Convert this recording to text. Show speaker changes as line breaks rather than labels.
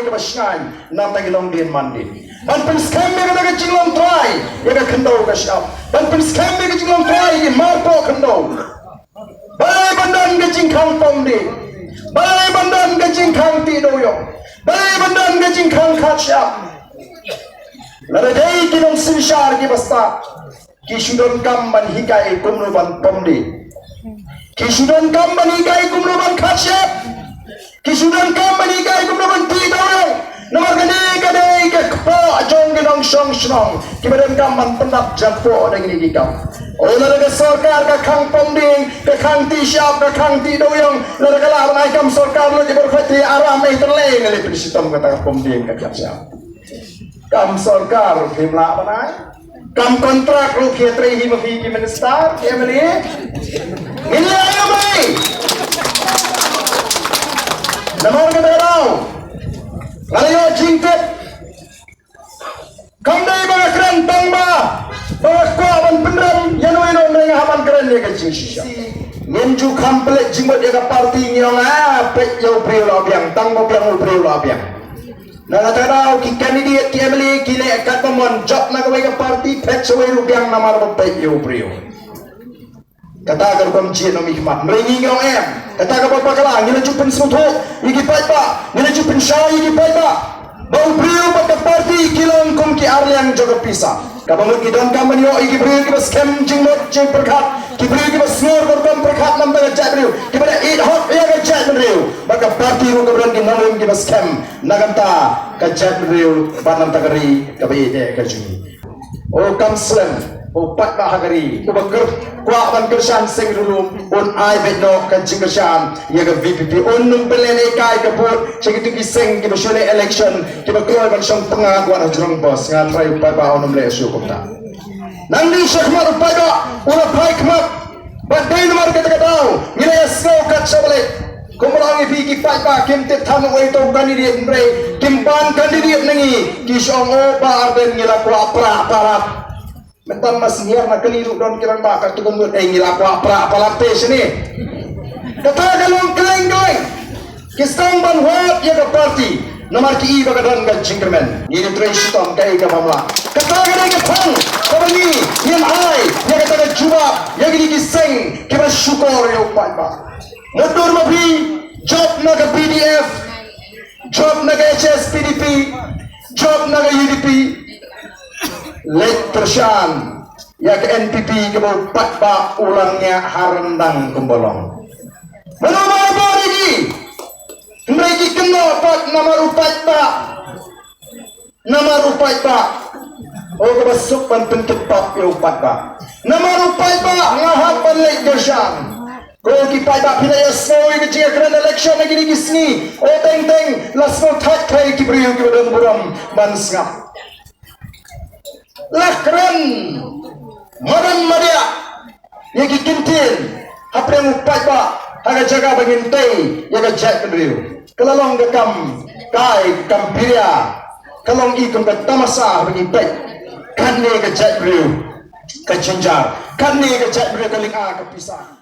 ke basngai nam ta gilong din mandi ban pen scam me ke jinglong try ya ke khendo ke syap ban pen scam me ke jinglong try ni marpo khendo balai bandan ke jingkhang pom di balai bandan ke jingkhang ti do yo balai bandan ke jingkhang khat syap lada dei kinong sinshar ki basta ki shudon kam ban hikai kumnu ban pom di ki shudon kam ban hikai kumnu ban khat syap Kisudan kami ni kaya kumpulan tiga orang. Nama kini kadai ke kepo jong genong song song. Kibadan kaman pendap jampo dengan ini kita. Oleh ke sarkar ke kang ponding ke kang ti siap ke kang ti doyong. Lalu kalau orang ikam sarkar lu jebol khati aram ni terleng ni presitam kata ponding ke siap. Kam sarkar kimla banai. Kam kontrak lu khiatri himafi ki minister kemeli. Ini ayo mai. Namar ke dalam, ngalayo jingkep, kamdai baga keren tangba, baga kuaban penram, yanuino mereka haman keren dia kecing sisa. Ngenju kamplet jingkep dia ke parti nyong pek jauh priu labiang, tangbo biang priu labiang. Nala tadau ki kandidat ki emeli ki le kat pemon job nak ke parti pek sewe rupiang namar pek jauh priu. Kata agar komci no mikmat, merengi ngong em. Kata agar bapa kalah, ngila jupen semutu, igi paipa, ngila jupen syai igi paipa. Bau priu pada parti kilong kum ki arliang jogo pisa. Kabamut ki don kam banyo igi priu ki bas kem jingmot jing perkat, ki priu ki bas ngor korkom perkat nam baga jat priu. Ki pada eat hot ya ga jat priu. Baka parti ru kabran ki nanum ki bas kem naganta ka jat priu banam takari kabai de ka jungi. O kamslen upat bahagari ubakir kuat ban kersan sing dulu on ai bedno kan jingkersan ya ke VPP on num pelen ekai ke put segitu ki sing ki besone election ki bakoi ban song pengakuan jurang bos ngan trai upai ba onum le su kota nandi syekmat upai ba ula pai kmat badai nomor kata tau ngile slow kat sabale kumpulangi pi ki pai ba kim te tham oi to kandidat mre kim ban kandidat nangi ki song o ba arden ngila ku apra parat Mentan mas niar nak keliru don kiran bakar tu kemudian ngila ku apra palat sini kata galong kelenggai kisang ban wat ya ke parti nomor ki iba kadan ga jingkermen ini trace tom kai ka mamla kata ga ke pang kabani yen ai ya kata ga juba ya gi kiseng kiba syukur ya upai ba motor mapi job na ga PDF job na ga HSPDP job na ga UDP lek tersan ya ke NPP ke bau patba ulangnya harendang kumbolong menama bori ni mereka kena pat nama rupat ba oh ke basuk pan penketap ya upat ba nama rupat ba ngahap pan lek tersan kau kipai ba pila ya snowy ke jika keren election lagi ni kisni oh teng lasno tak kai kibriu ke badang buram ban sengap lah keren modern media yang kintin apa yang upat ba haga jaga bagin tei yaga jat kedriu kelalong gekam kai kampiria kalong ikum ke tamasa bagi pek kan ne ke jat kedriu ke cenjar kan ne ke jat kedriu ke linga ke pisah